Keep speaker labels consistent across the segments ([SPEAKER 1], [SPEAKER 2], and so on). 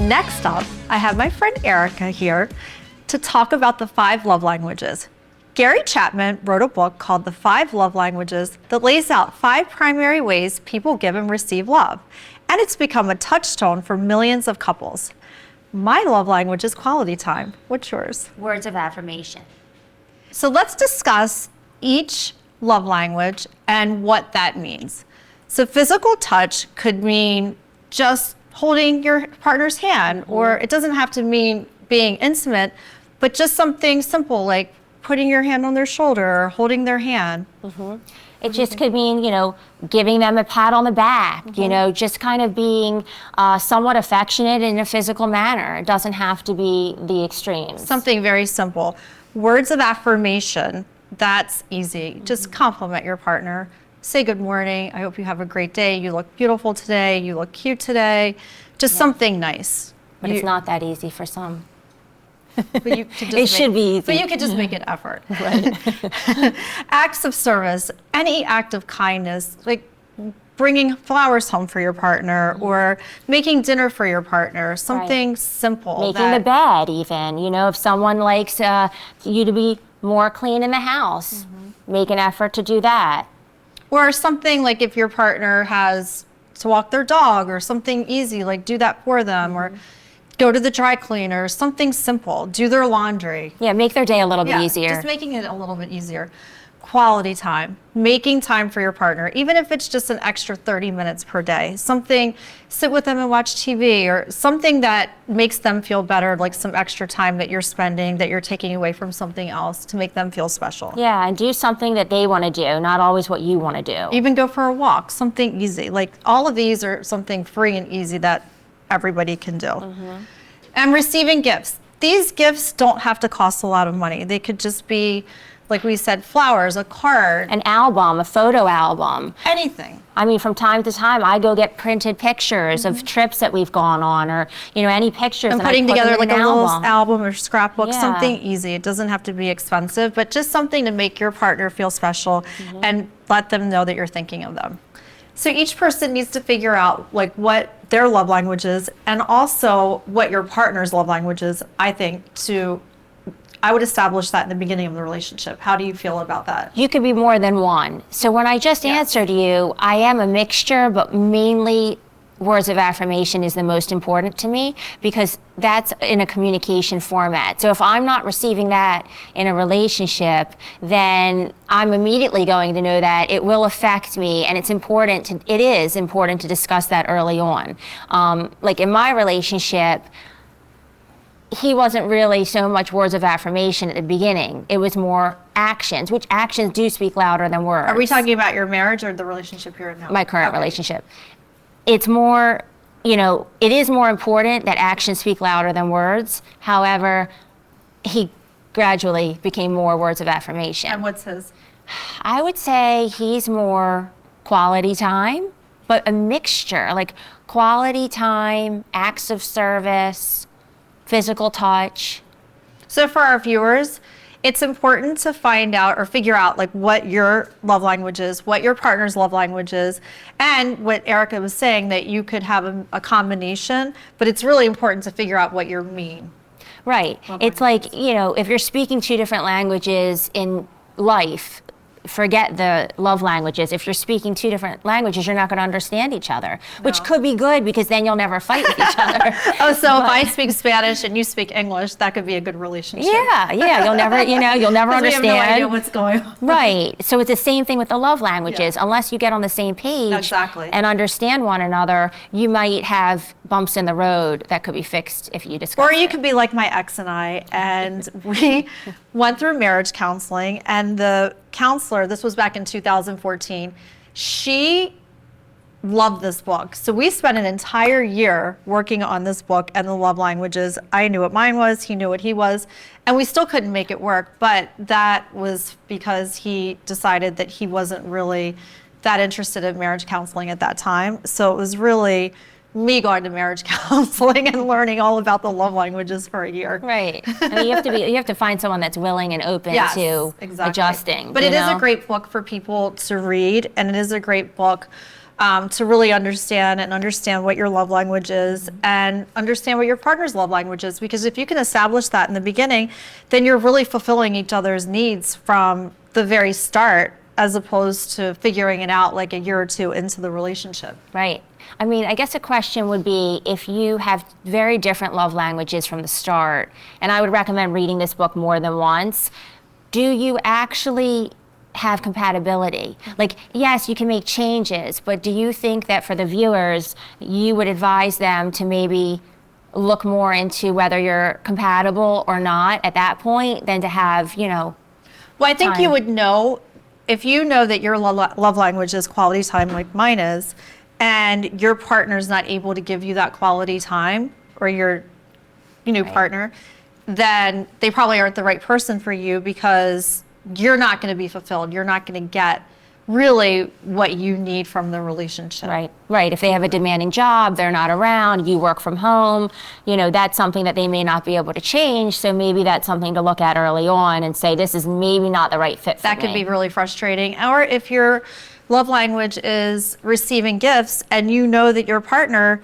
[SPEAKER 1] Next up, I have my friend Erica here to talk about the 5 love languages. Gary Chapman wrote a book called The 5 Love Languages that lays out 5 primary ways people give and receive love. And it's become a touchstone for millions of couples. My love language is quality time. What's yours?
[SPEAKER 2] Words of affirmation.
[SPEAKER 1] So let's discuss each love language and what that means. So physical touch could mean just holding your partner's hand, or it doesn't have to mean being intimate, but just something simple like putting your hand on their shoulder or holding their hand.
[SPEAKER 2] It just could mean, giving them a pat on the back, just kind of being somewhat affectionate in a physical manner. It doesn't have to be the extremes.
[SPEAKER 1] Something very simple. Words of affirmation, that's easy. Just compliment your partner. Say good morning. I hope you have a great day. You look beautiful today. You look cute today. Just something nice.
[SPEAKER 2] But it's not that easy for some.
[SPEAKER 1] But you could just
[SPEAKER 2] It should be easy.
[SPEAKER 1] But you could just make an effort.
[SPEAKER 2] Right.
[SPEAKER 1] Acts of service, any act of kindness, like bringing flowers home for your partner or making dinner for your partner, something simple.
[SPEAKER 2] Making the bed even, if someone likes you to be more clean in the house, make an effort to do that.
[SPEAKER 1] Or something like if your partner has to walk their dog or something easy, like do that for them, or go to the dry cleaner, something simple, do their laundry.
[SPEAKER 2] Yeah, make their day a little bit easier.
[SPEAKER 1] Just making it a little bit easier. Quality time, making time for your partner, even if it's just an extra 30 minutes per day. Something, sit with them and watch TV, or something that makes them feel better, like some extra time that you're spending, that you're taking away from something else to make them feel special.
[SPEAKER 2] Yeah, and do something that they want to do, not always what you want to do.
[SPEAKER 1] Even go for a walk, something easy. Like all of these are something free and easy that everybody can do. And receiving gifts. These gifts don't have to cost a lot of money. They could just be, like we said, flowers, a card.
[SPEAKER 2] An album, a photo album.
[SPEAKER 1] Anything.
[SPEAKER 2] I mean, from time to time, I go get printed pictures of trips that we've gone on, or any pictures.
[SPEAKER 1] And
[SPEAKER 2] that
[SPEAKER 1] putting
[SPEAKER 2] I put
[SPEAKER 1] together
[SPEAKER 2] in
[SPEAKER 1] like
[SPEAKER 2] an
[SPEAKER 1] a little
[SPEAKER 2] album.
[SPEAKER 1] album or scrapbook,
[SPEAKER 2] Yeah.
[SPEAKER 1] something easy. It doesn't have to be expensive, but just something to make your partner feel special and let them know that you're thinking of them. So each person needs to figure out like what their love language is and also what your partner's love language is, I think, I would establish that in the beginning of the relationship. How do you feel about that?
[SPEAKER 2] You could be more than one. So when I just answered you, I am a mixture, but mainly words of affirmation is the most important to me because that's in a communication format. So if I'm not receiving that in a relationship, then I'm immediately going to know that it will affect me, and it is important to discuss that early on. Like in my relationship, he wasn't really so much words of affirmation at the beginning. It was more actions, which actions do speak louder than words.
[SPEAKER 1] Are we talking about your marriage or the relationship you're in now?
[SPEAKER 2] My current relationship. It's more, it is more important that actions speak louder than words. However, he gradually became more words of affirmation.
[SPEAKER 1] And what's his?
[SPEAKER 2] I would say he's more quality time, but a mixture, like quality time, acts of service, physical touch.
[SPEAKER 1] So for our viewers, it's important to find out or figure out like what your love language is, what your partner's love language is, and what Erica was saying, that you could have a combination, but it's really important to figure out what you mean.
[SPEAKER 2] Right. It's like, if you're speaking 2 different languages in life, forget the love languages. If you're speaking 2 different languages, you're not going to understand each other, which could be good because then you'll never fight with each other.
[SPEAKER 1] If I speak Spanish and you speak English, that could be a good relationship.
[SPEAKER 2] Yeah, you'll never, you'll never understand.
[SPEAKER 1] We have no idea what's going on.
[SPEAKER 2] Right. So it's the same thing with the love languages. Unless you get on the same page and understand one another, you might have bumps in the road that could be fixed if you discuss
[SPEAKER 1] Or you could be like my ex and I, and we went through marriage counseling, and the counselor, this was back in 2014, she loved this book. So we spent an entire year working on this book and the love languages. I knew what mine was, he knew what he was, and we still couldn't make it work. But that was because he decided that he wasn't really that interested in marriage counseling at that time. So it was really me going to marriage counseling and learning all about the love languages for a year.
[SPEAKER 2] Right. I mean, you have to find someone that's willing and open to adjusting.
[SPEAKER 1] But it is a great book for people to read, and it is a great book to really understand what your love language is and understand what your partner's love language is. Because if you can establish that in the beginning, then you're really fulfilling each other's needs from the very start, as opposed to figuring it out like a year or two into the relationship.
[SPEAKER 2] Right. I mean, I guess a question would be, if you have very different love languages from the start, and I would recommend reading this book more than once, do you actually have compatibility? Like, yes, you can make changes, but do you think that for the viewers, you would advise them to maybe look more into whether you're compatible or not at that point than to have,
[SPEAKER 1] Well, I think
[SPEAKER 2] time?
[SPEAKER 1] you would know if you know that your love language is quality time, like mine is, and your partner's not able to give you that quality time, or your new partner, then they probably aren't the right person for you, because you're not going to be fulfilled. You're not going to get really what you need from the relationship.
[SPEAKER 2] Right. If they have a demanding job, they're not around, you work from home, that's something that they may not be able to change. So maybe that's something to look at early on and say, this is maybe not the right fit for me.
[SPEAKER 1] That could be really frustrating. Or if your love language is receiving gifts and you know that your partner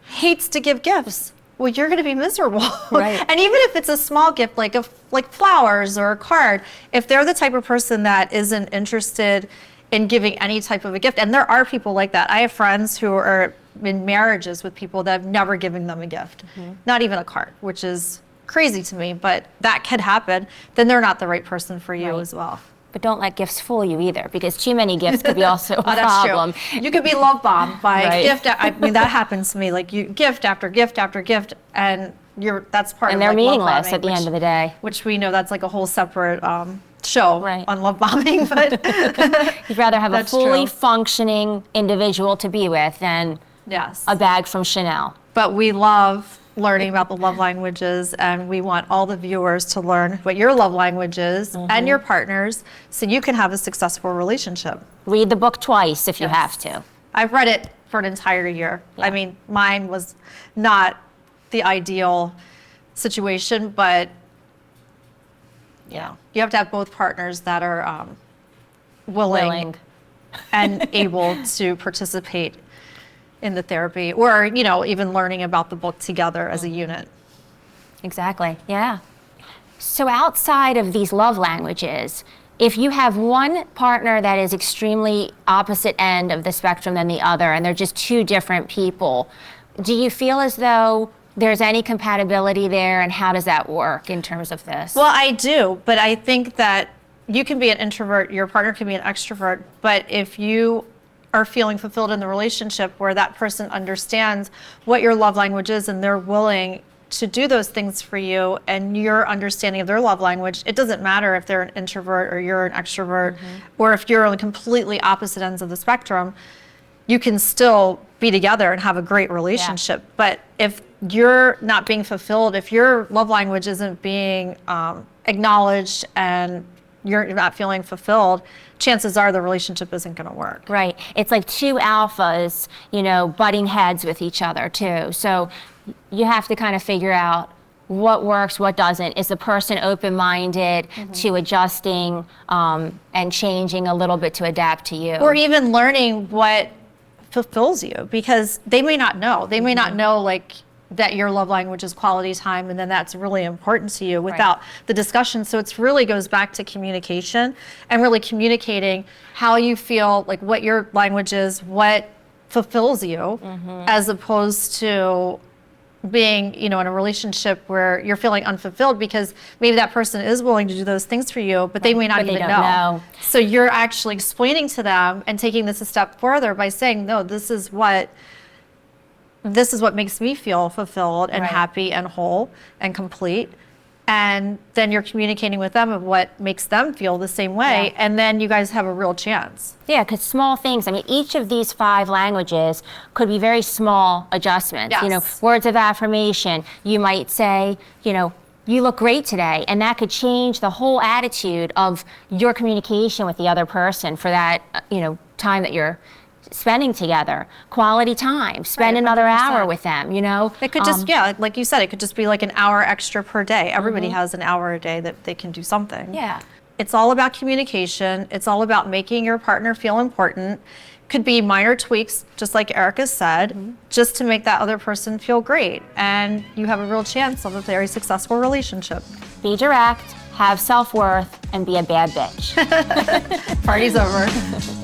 [SPEAKER 1] hates to give gifts, well, you're going to be miserable.
[SPEAKER 2] Right.
[SPEAKER 1] And even if it's a small gift, like flowers or a card, if they're the type of person that isn't interested in giving any type of a gift, and there are people like that. I have friends who are in marriages with people that have never given them a gift, not even a card, which is crazy to me, but that could happen. Then they're not the right person for you as well.
[SPEAKER 2] But don't let gifts fool you either, because too many gifts could be also a problem.
[SPEAKER 1] True. You could be love bombed by gift. I mean, that happens to me. Like, you gift after gift after gift, and that's part
[SPEAKER 2] And
[SPEAKER 1] of
[SPEAKER 2] they're
[SPEAKER 1] like, love
[SPEAKER 2] meaningless
[SPEAKER 1] bombing,
[SPEAKER 2] at the end of the day.
[SPEAKER 1] which we know that's like a whole separate show on love bombing. But
[SPEAKER 2] you'd rather have a fully
[SPEAKER 1] true.
[SPEAKER 2] functioning individual to be with than a bag from Chanel.
[SPEAKER 1] But we love learning about the love languages, and we want all the viewers to learn what your love language is and your partner's, so you can have a successful relationship.
[SPEAKER 2] Read the book twice if you have to.
[SPEAKER 1] I've read it for an entire year. I mean, mine was not the ideal situation, but you have to have both partners that are willing and able to participate in the therapy, or even learning about the book together as a unit.
[SPEAKER 2] Exactly. Yeah. So outside of these love languages, if you have one partner that is extremely opposite end of the spectrum than the other, and they're just two different people, do you feel as though there's any compatibility there, and how does that work in terms of this?
[SPEAKER 1] Well, I do, but I think that you can be an introvert, your partner can be an extrovert, but if you are feeling fulfilled in the relationship where that person understands what your love language is and they're willing to do those things for you, and your understanding of their love language, it doesn't matter if they're an introvert or you're an extrovert, or if you're on completely opposite ends of the spectrum, you can still be together and have a great relationship. But if you're not being fulfilled, if your love language isn't being acknowledged and you're not feeling fulfilled, chances are the relationship isn't going to work.
[SPEAKER 2] Right. It's like two alphas, butting heads with each other too. So you have to kind of figure out what works, what doesn't. Is the person open-minded to adjusting and changing a little bit to adapt to you?
[SPEAKER 1] Or even learning what fulfills you, because they may not know. They may not know that your love language is quality time, and then that's really important to you without the discussion. So it's really goes back to communication, and really communicating how you feel, like what your language is, what fulfills you, as opposed to being, in a relationship where you're feeling unfulfilled, because maybe that person is willing to do those things for you, but they may not even know. So you're actually explaining to them and taking this a step further by saying, no, this is what makes me feel fulfilled and happy and whole and complete. And then you're communicating with them of what makes them feel the same way. And then you guys have a real chance.
[SPEAKER 2] Yeah, because small things, each of these 5 languages could be very small adjustments.
[SPEAKER 1] Yes.
[SPEAKER 2] Words of affirmation, you might say, you look great today. And that could change the whole attitude of your communication with the other person for that, time that you're spending together. Quality time, spend another hour with them,
[SPEAKER 1] It could just, like you said, it could just be like an hour extra per day. Everybody has an hour a day that they can do something.
[SPEAKER 2] Yeah.
[SPEAKER 1] It's all about communication. It's all about making your partner feel important. Could be minor tweaks, just like Erica said, just to make that other person feel great. And you have a real chance of a very successful relationship.
[SPEAKER 2] Be direct, have self-worth, and be a bad bitch.
[SPEAKER 1] Party's over.